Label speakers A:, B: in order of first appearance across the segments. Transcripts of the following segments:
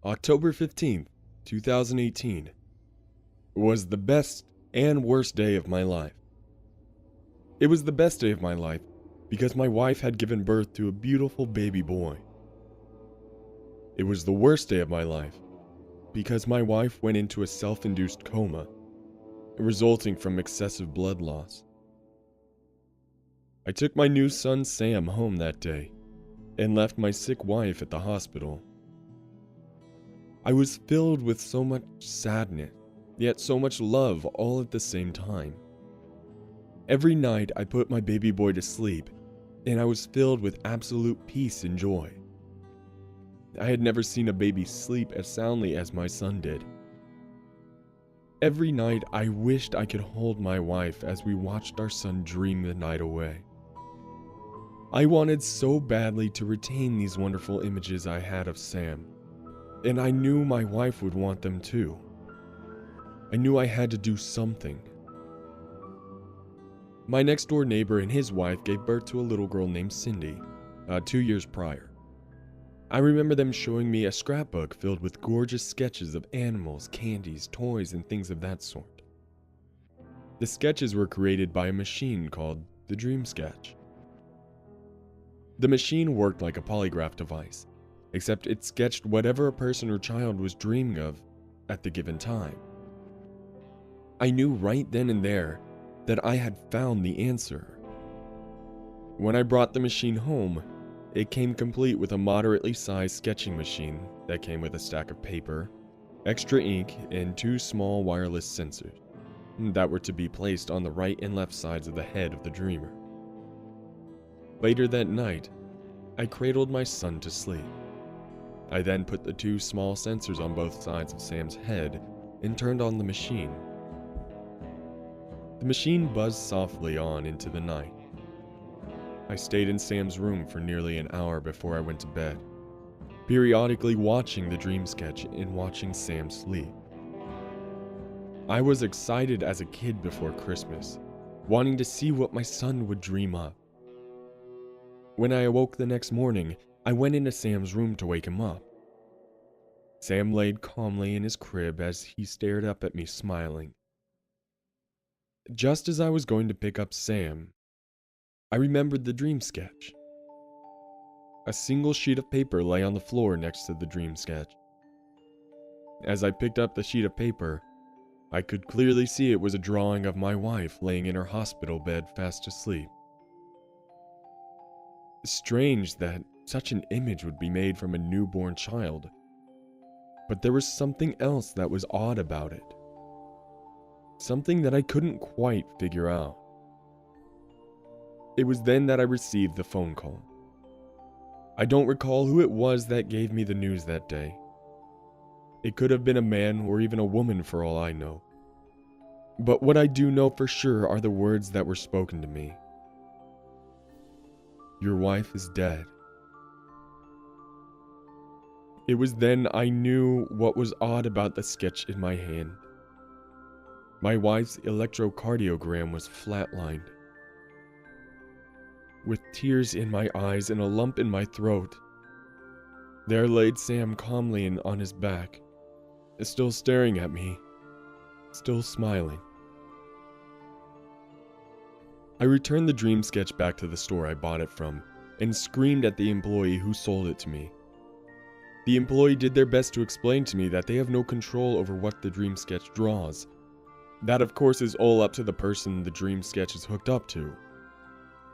A: October 15th, 2018, was the best and worst day of my life. It was the best day of my life because my wife had given birth to a beautiful baby boy. It was the worst day of my life because my wife went into a self-induced coma, resulting from excessive blood loss. I took my new son Sam home that day and left my sick wife at the hospital. I was filled with so much sadness, yet so much love all at the same time. Every night I put my baby boy to sleep, and I was filled with absolute peace and joy. I had never seen a baby sleep as soundly as my son did. Every night I wished I could hold my wife as we watched our son dream the night away. I wanted so badly to retain these wonderful images I had of Sam, and I knew my wife would want them too. I knew I had to do something. My next door neighbor and his wife gave birth to a little girl named Cindy, 2 years prior. I remember them showing me a scrapbook filled with gorgeous sketches of animals, candies, toys, and things of that sort. The sketches were created by a machine called the Dream Sketch. The machine worked like a polygraph device, except it sketched whatever a person or child was dreaming of at the given time. I knew right then and there that I had found the answer. When I brought the machine home, it came complete with a moderately sized sketching machine that came with a stack of paper, extra ink, and 2 small wireless sensors that were to be placed on the right and left sides of the head of the dreamer. Later that night, I cradled my son to sleep. I then put the 2 small sensors on both sides of Sam's head and turned on the machine. The machine buzzed softly on into the night. I stayed in Sam's room for nearly an hour before I went to bed, periodically watching the dream sketch and watching Sam sleep. I was excited as a kid before Christmas, wanting to see what my son would dream up. When I awoke the next morning, I went into Sam's room to wake him up. Sam laid calmly in his crib as he stared up at me smiling. Just as I was going to pick up Sam, I remembered the dream sketch. A single sheet of paper lay on the floor next to the dream sketch. As I picked up the sheet of paper, I could clearly see it was a drawing of my wife laying in her hospital bed fast asleep. Strange that such an image would be made from a newborn child, but there was something else that was odd about it. Something that I couldn't quite figure out. It was then that I received the phone call. I don't recall who it was that gave me the news that day. It could have been a man or even a woman for all I know. But what I do know for sure are the words that were spoken to me. Your wife is dead. It was then I knew what was odd about the sketch in my hand. My wife's electrocardiogram was flatlined. With tears in my eyes and a lump in my throat, there laid Sam calmly on his back, still staring at me, still smiling. I returned the dream sketch back to the store I bought it from and screamed at the employee who sold it to me. The employee did their best to explain to me that they have no control over what the dream sketch draws. That of course is all up to the person the dream sketch is hooked up to.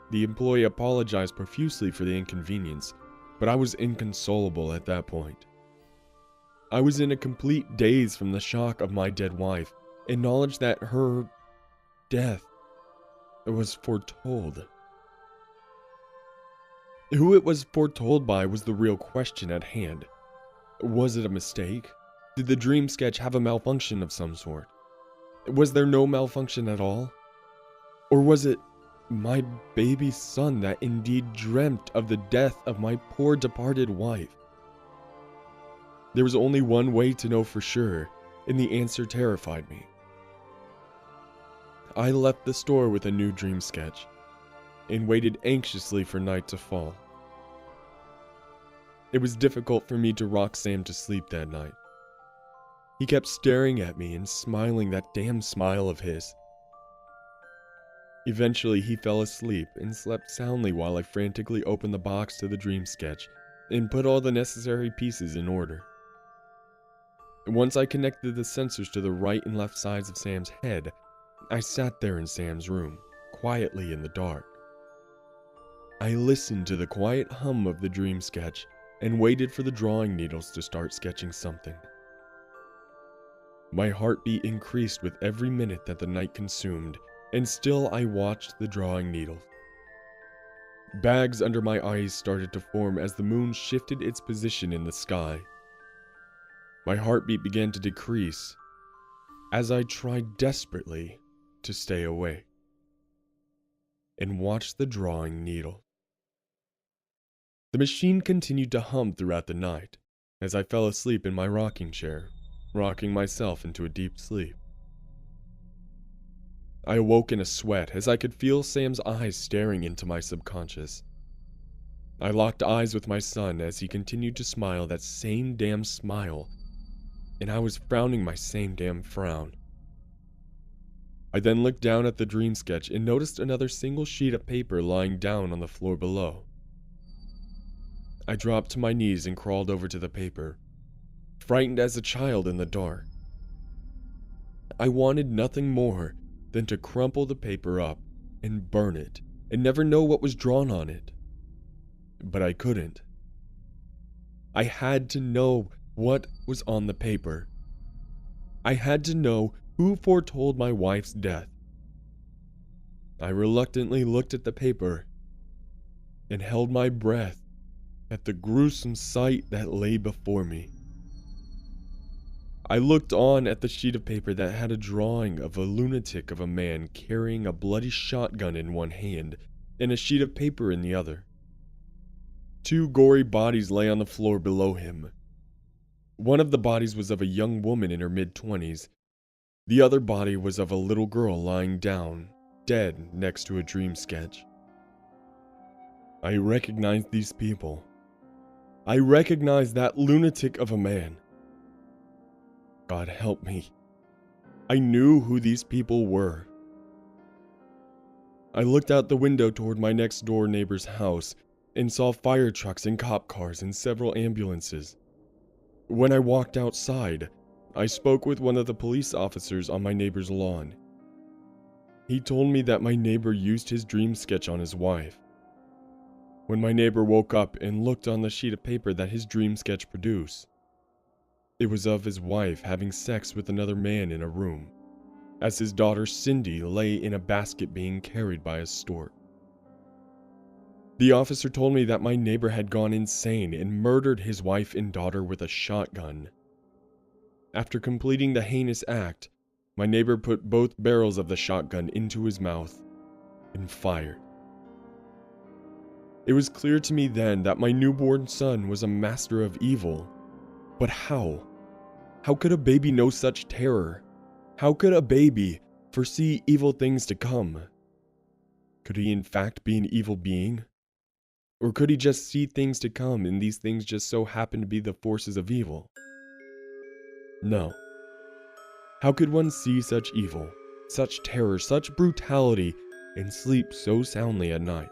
A: The employee apologized profusely for the inconvenience, but I was inconsolable at that point. I was in a complete daze from the shock of my dead wife and knowledge that her death was foretold. Who it was foretold by was the real question at hand. Was it a mistake? Did the dream sketch have a malfunction of some sort? Was there no malfunction at all? Or was it my baby son that indeed dreamt of the death of my poor departed wife? There was only one way to know for sure, and the answer terrified me. I left the store with a new dream sketch, and waited anxiously for night to fall. It was difficult for me to rock Sam to sleep that night. He kept staring at me and smiling that damn smile of his. Eventually, he fell asleep and slept soundly while I frantically opened the box to the dream sketch and put all the necessary pieces in order. Once I connected the sensors to the right and left sides of Sam's head, I sat there in Sam's room, quietly in the dark. I listened to the quiet hum of the dream sketch and waited for the drawing needles to start sketching something. My heartbeat increased with every minute that the night consumed, and still I watched the drawing needles. Bags under my eyes started to form as the moon shifted its position in the sky. My heartbeat began to decrease as I tried desperately to stay awake and watch the drawing needle. The machine continued to hum throughout the night as I fell asleep in my rocking chair, rocking myself into a deep sleep. I awoke in a sweat as I could feel Sam's eyes staring into my subconscious. I locked eyes with my son as he continued to smile that same damn smile, and I was frowning my same damn frown. I then looked down at the dream sketch and noticed another single sheet of paper lying down on the floor below. I dropped to my knees and crawled over to the paper, frightened as a child in the dark. I wanted nothing more than to crumple the paper up and burn it and never know what was drawn on it. But I couldn't. I had to know what was on the paper. I had to know who foretold my wife's death. I reluctantly looked at the paper and held my breath at the gruesome sight that lay before me. I looked on at the sheet of paper that had a drawing of a lunatic of a man carrying a bloody shotgun in one hand and a sheet of paper in the other. Two gory bodies lay on the floor below him. One of the bodies was of a young woman in her mid-20s. The other body was of a little girl lying down, dead next to a dream sketch. I recognized these people. I recognized that lunatic of a man. God help me. I knew who these people were. I looked out the window toward my next door neighbor's house and saw fire trucks and cop cars and several ambulances. When I walked outside, I spoke with one of the police officers on my neighbor's lawn. He told me that my neighbor used his dream sketch on his wife. When my neighbor woke up and looked on the sheet of paper that his dream sketch produced, it was of his wife having sex with another man in a room, as his daughter Cindy lay in a basket being carried by a stork. The officer told me that my neighbor had gone insane and murdered his wife and daughter with a shotgun. After completing the heinous act, my neighbor put both barrels of the shotgun into his mouth and fired. It was clear to me then that my newborn son was a master of evil. But how? How could a baby know such terror? How could a baby foresee evil things to come? Could he in fact be an evil being? Or could he just see things to come and these things just so happen to be the forces of evil? No. How could one see such evil, such terror, such brutality, and sleep so soundly at night?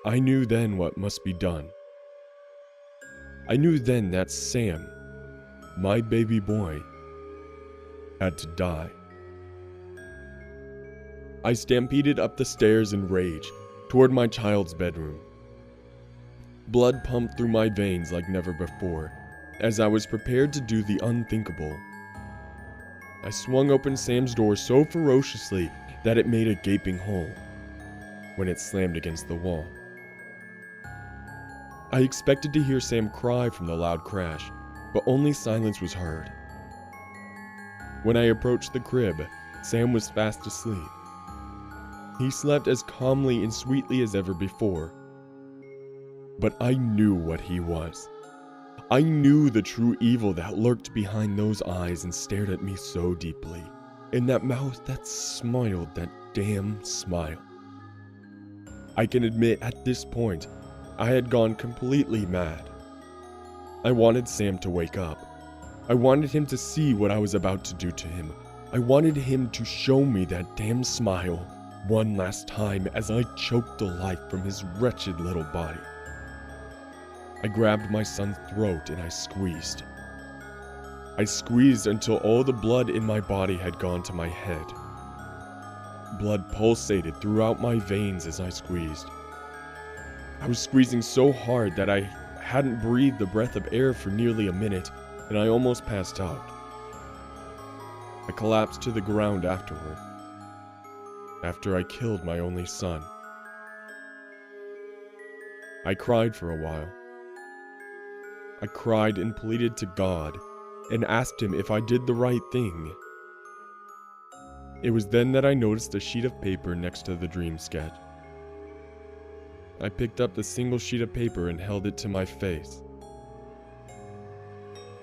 A: I knew then what must be done. I knew then that Sam, my baby boy, had to die. I stampeded up the stairs in rage toward my child's bedroom. Blood pumped through my veins like never before, as I was prepared to do the unthinkable. I swung open Sam's door so ferociously that it made a gaping hole when it slammed against the wall. I expected to hear Sam cry from the loud crash, but only silence was heard. When I approached the crib, Sam was fast asleep. He slept as calmly and sweetly as ever before. But I knew what he was. I knew the true evil that lurked behind those eyes and stared at me so deeply, and that mouth that smiled that damn smile. I can admit at this point, I had gone completely mad. I wanted Sam to wake up. I wanted him to see what I was about to do to him. I wanted him to show me that damn smile one last time as I choked the life from his wretched little body. I grabbed my son's throat and I squeezed. I squeezed until all the blood in my body had gone to my head. Blood pulsated throughout my veins as I squeezed. I was squeezing so hard that I hadn't breathed a breath of air for nearly a minute, and I almost passed out. I collapsed to the ground afterward, after I killed my only son. I cried for a while. I cried and pleaded to God, and asked him if I did the right thing. It was then that I noticed a sheet of paper next to the dream sketch. I picked up the single sheet of paper and held it to my face.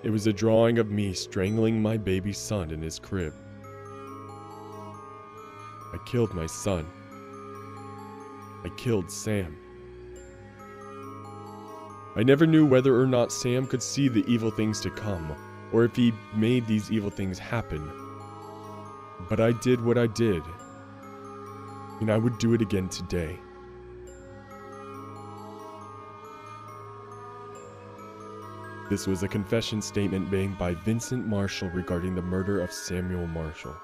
A: It was a drawing of me strangling my baby son in his crib. I killed my son. I killed Sam. I never knew whether or not Sam could see the evil things to come, or if he made these evil things happen. But I did what I did, and I would do it again today. This was a confession statement made by Vincent Marshall regarding the murder of Samuel Marshall.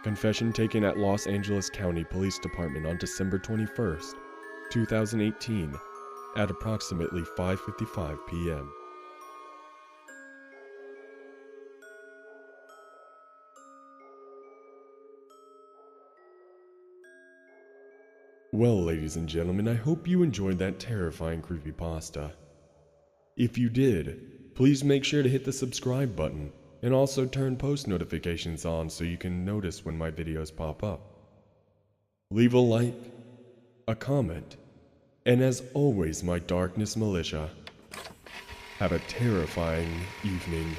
A: Confession taken at Los Angeles County Police Department on December 21st, 2018, at approximately 5:55 p.m. Well, ladies and gentlemen, I hope you enjoyed that terrifying creepypasta. If you did, please make sure to hit the subscribe button and also turn post notifications on so you can notice when my videos pop up. Leave a like, a comment, and as always, my Darkness Militia, have a terrifying evening.